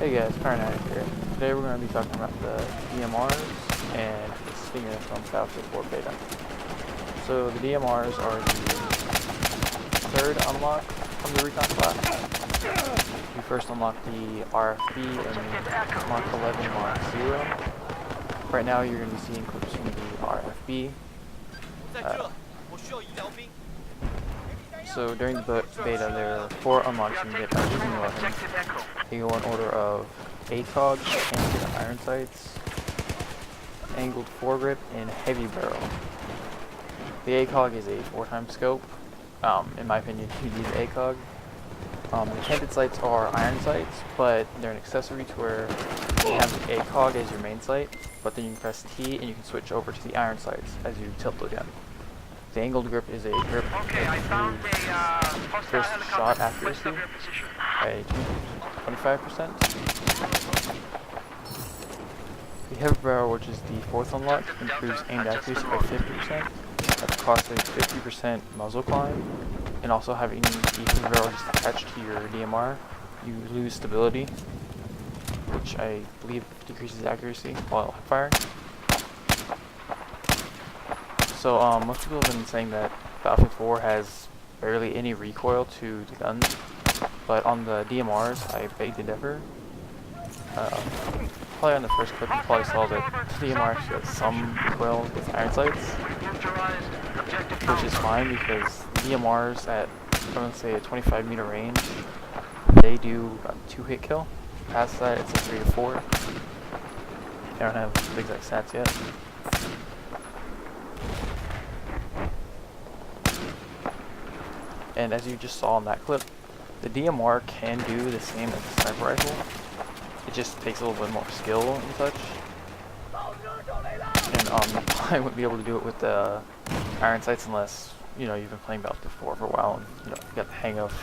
Hey guys, Karnak here. Today we're going to be talking about the DMRs and the Stinger from Battlefield 4 Beta. So the DMRs are the third unlock from the Recon class. You first unlock the RFB in Mark 11, Mark 0. Right now you're going to be seeing clips from the RFB. So during the beta there are 4 unlocks you can get by using the weapons. You go in order of ACOG, Anti Iron Sights, Angled Foregrip, and Heavy Barrel. The ACOG is a 4x scope. In my opinion, you need the ACOG. The Canted Sights are iron sights, but they're an accessory to where you have the ACOG as your main sight, but then you can press T and you can switch over to the iron sights as you tilt again. The Angled Grip is a grip that improves first shot accuracy by 25%. The Heavy Barrel, which is the 4th unlock, improves aimed accuracy by 50% at the cost of a 50% muzzle climb, and also having the Heavy Barrel just attached to your DMR, you lose stability, which I believe decreases accuracy while firing. So most people have been saying that Battlefield 4 has barely any recoil to the guns, but on the DMRs, I beg to differ. Probably on the first clip, you probably saw that the DMR actually has some recoil with iron sights, which is fine because DMRs at, I'm going to say, a 25 meter range, they do about 2 hit kill. Past that, it's a 3 to 4. I don't have the exact stats yet. And as you just saw in that clip, the DMR can do the same as the sniper rifle. It just takes a little bit more skill and such. And you probably wouldn't be able to do it with the iron sights unless, you know, you've been playing Battlefield 4 for a while and you got the hang of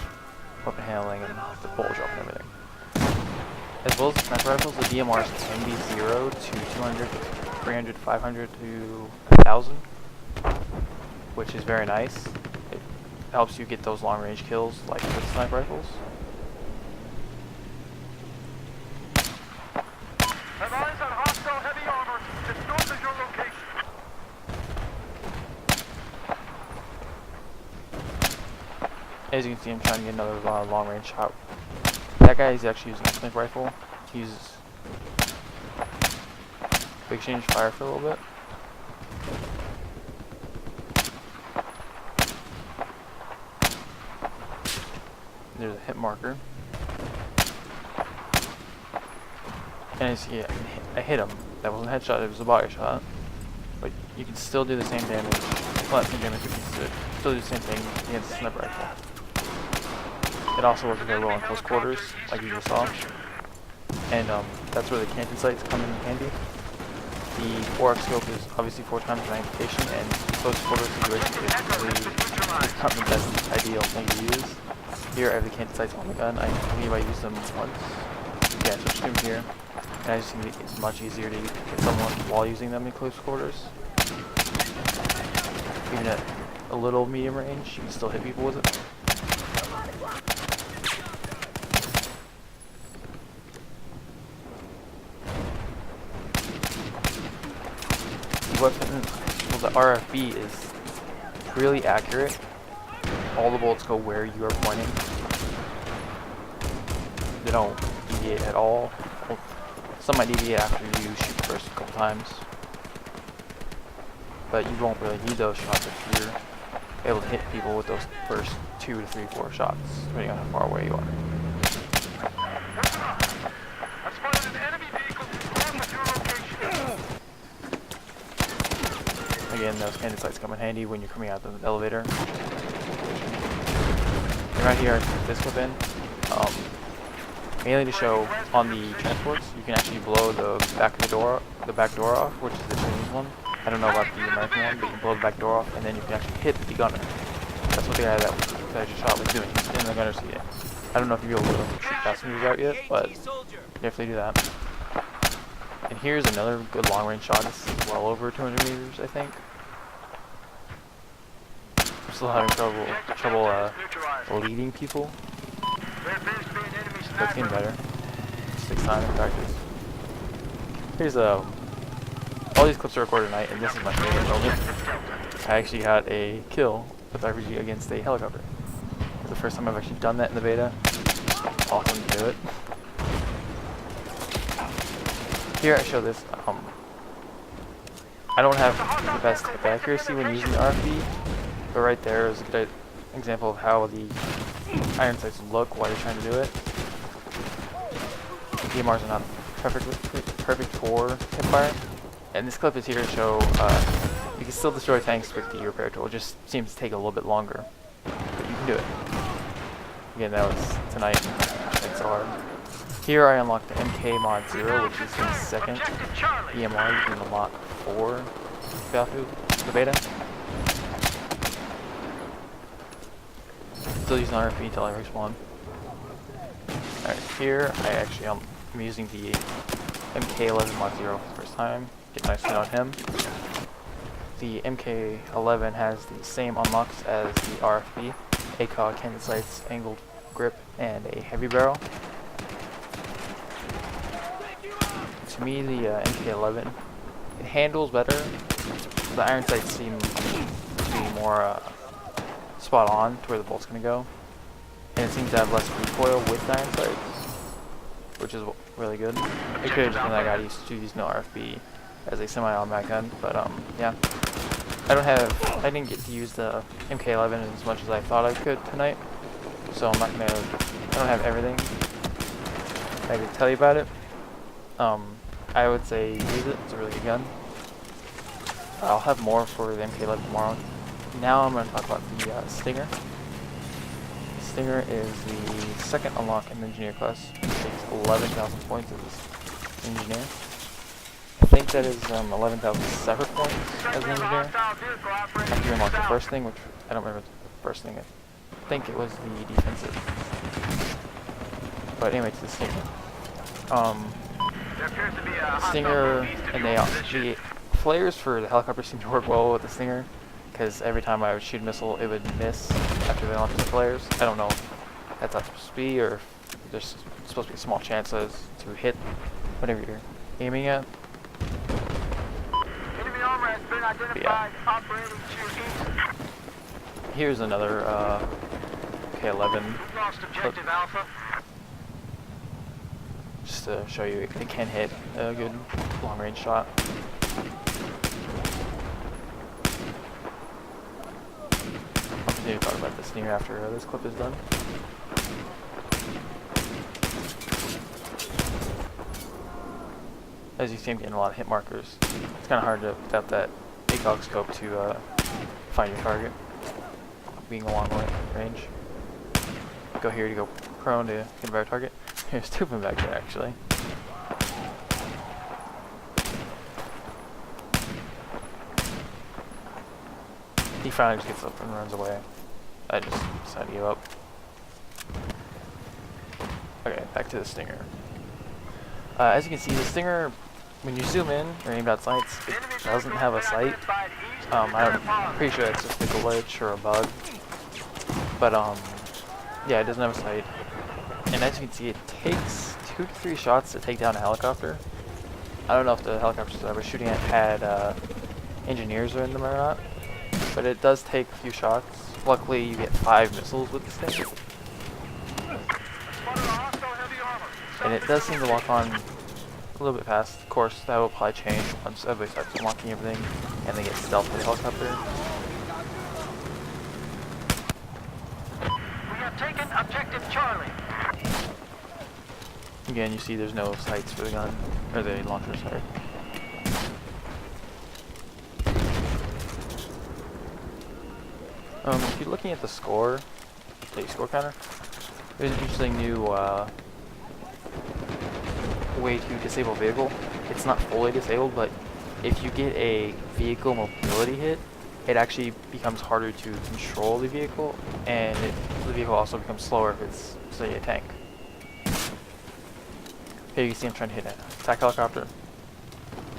weapon handling and the bullet drop and everything. As well as the sniper rifles, the DMRs can be 0 to 200, 300, 500 to 1000, which is very nice. Helps you get those long range kills like with sniper rifles. Have eyes on hostile heavy armor just north of your location. As you can see, I'm trying to get another long range shot. That guy is actually using a sniper rifle. He uses quick exchange fire for a little bit. There's a hit marker. And as you see, I hit him. That wasn't a headshot, it was a body shot. But you can still do the same damage. Well, not the same damage, you can still do the same thing against the sniper rifle. It also works very well in close quarters, like you just saw. And that's where the Canted Sights come in handy. The 4x scope is obviously 4 times magnification, and close quarter situation is really not the best ideal thing to use. Here I have the Canted Sights on the gun. I believe I used them once. Yeah, I switched them here. And I just think it's much easier to hit someone while using them in close quarters. Even at a little medium range, you can still hit people with it. The weapon, well, the RFB is really accurate. All the bullets go where you are pointing. They don't deviate at all. Well, some might deviate after you shoot the first couple times. But you won't really need those shots if you're able to hit people with those first 2 to 3, 4 shots, depending on how far away you are. I've spotted an enemy vehicle north of your location. Again, those Canted Sights come in handy when you're coming out of the elevator. And right here, I put this clip in, mainly to show on the transports, you can actually blow the back door off, which is the Chinese one. I don't know about the American one, but you can blow the back door off, and then you can actually hit the gunner. That's what the guy that I just shot was doing. He's in the gunner seat. I don't know if you'll be able to shoot passengers out yet, but definitely do that. And here's another good long range shot. This is well over 200 meters, I think. I'm still having trouble leading people. But it's getting better. 6 times in practice. Here's all these clips are recorded tonight, and this is my favorite moment. I actually got a kill with RPG against a helicopter. It's the first time I've actually done that in the beta. Awesome to do it. Here I show this. I don't have the best hip accuracy when using the RFB, but right there is a good example of how the iron sights look while you're trying to do it. DMRs are not perfect for hipfire, and this clip is here to show you can still destroy tanks with the repair tool. It just seems to take a little bit longer, but you can do it. Again, that was tonight. It's hard. Here I unlocked the MK mod 0, which is the second DMR you can unlock for the beta. Still using RFB until I respawn. Alright, here I'm using the MK11 mod 0 for the first time. Get a nice hit on him. The MK11 has the same unlocks as the RFB: ACOG, cannon sights, angled grip, and a heavy barrel. To me, the MK11, it handles better. The iron sights seem to be more spot on to where the bolt's gonna go, and it seems to have less recoil with the iron sights, which is really good. It could have just been that I got used to using the RFB as a semi-automatic gun, but yeah. I didn't get to use the MK11 as much as I thought I could tonight, so I don't have everything I could tell you about it. I would say use it. It's a really good gun. I'll have more for the MK11 tomorrow. Now I'm going to talk about the Stinger. The Stinger is the second unlock in the Engineer class. It takes 11,000 points as an Engineer. I think that is 11,000 separate points as an Engineer. After you unlock the first thing, which I don't remember the first thing. I think it was the defensive. But anyway, to the Stinger. Stinger and the flares for the helicopter seem to work well with the Stinger, because every time I would shoot a missile, it would miss after they launched the flares. I don't know if that's not supposed to be, or if there's supposed to be small chances to hit whatever you're aiming at. Enemy armor has been identified. Operating to east. Here's another K11 Lost objective Alpha. just to show you it can hit a good long-range shot. I'll continue to talk about the Stinger after this clip is done. As you see, I'm getting a lot of hit markers. It's kind of hard to, without that ACOG scope, to find your target, being a long range. Go here to go prone to get a better target. There's two of them back there, actually. He finally just gets up and runs away. I just decided to give up. Okay, back to the Stinger. As you can see, the Stinger, when you zoom in or aim at sights, it doesn't have a sight. I'm pretty sure that's just a glitch or a bug. But yeah, it doesn't have a sight. And as you can see, it takes 2 to 3 shots to take down a helicopter. I don't know if the helicopters I was shooting at had engineers in them or not, but it does take a few shots. Luckily, you get 5 missiles with this thing. And it does seem to lock on a little bit fast. Of course, that will probably change once everybody starts unlocking everything and they get stealth with the helicopter. We have taken objective Charlie. Again, you see there's no sights for the gun, or the launcher, sorry. If you're looking at the score, the score counter, there's an interesting new way to disable a vehicle. It's not fully disabled, but if you get a vehicle mobility hit, it actually becomes harder to control the vehicle, and the vehicle also becomes slower if it's, say, a tank. Here you can see I'm trying to hit an attack helicopter.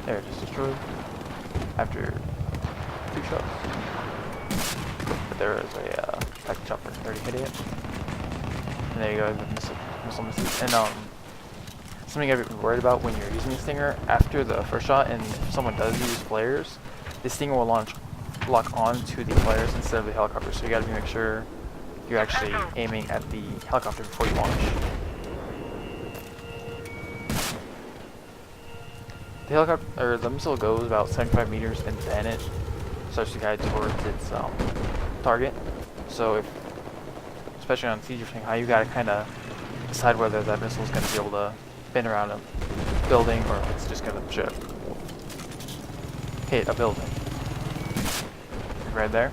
There, it just destroyed after 2 shots. But there is a attack chopper already hitting it. And there you go, the missile misses. And something you gotta be worried about when you're using the Stinger. After the first shot, and if someone does use flares, the Stinger will lock on to the flares instead of the helicopter. So you gotta make sure you're actually aiming at the helicopter before you launch. The helicopter, or the missile goes about 75 meters, and then it starts to guide towards its target. So if, especially on siege or something high, you gotta kind of decide whether that missile is going to be able to spin around a building or if it's just going to hit a building. Right there.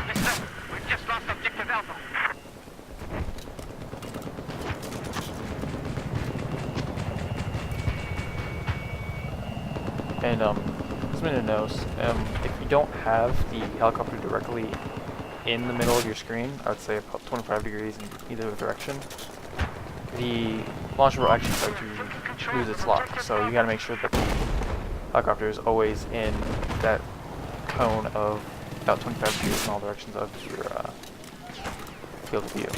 Listen, we've just lost objective Alpha. And something to note, if you don't have the helicopter directly in the middle of your screen, I would say about 25 degrees in either direction, the launcher will actually start to lose its lock. So you got to make sure that the helicopter is always in that cone of about 25 degrees in all directions of your field of view.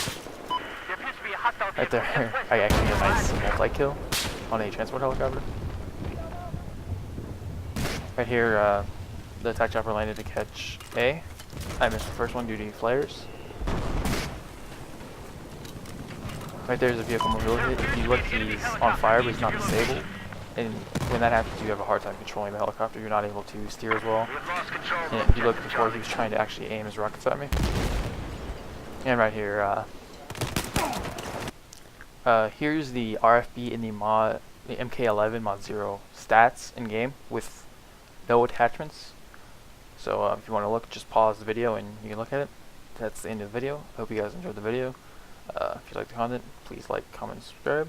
There appears to be a hostile Right there, I actually get a nice multi-kill on a transport helicopter. Right here, the attack chopper landed to catch A. I missed the first one due to flares. Right there's a vehicle mobility. If you look, he's on fire, but he's not disabled. And when that happens, you have a hard time controlling the helicopter. You're not able to steer as well. We've lost control. And if you look before, he was trying to actually aim his rockets at me. And right here, here's the RFB in the MK11 mod 0 stats in game with no attachments. So if you want to look, just pause the video and you can look at it. That's the end of the video. I hope you guys enjoyed the video. If you like the content, please like, comment, subscribe.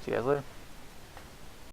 See you guys later.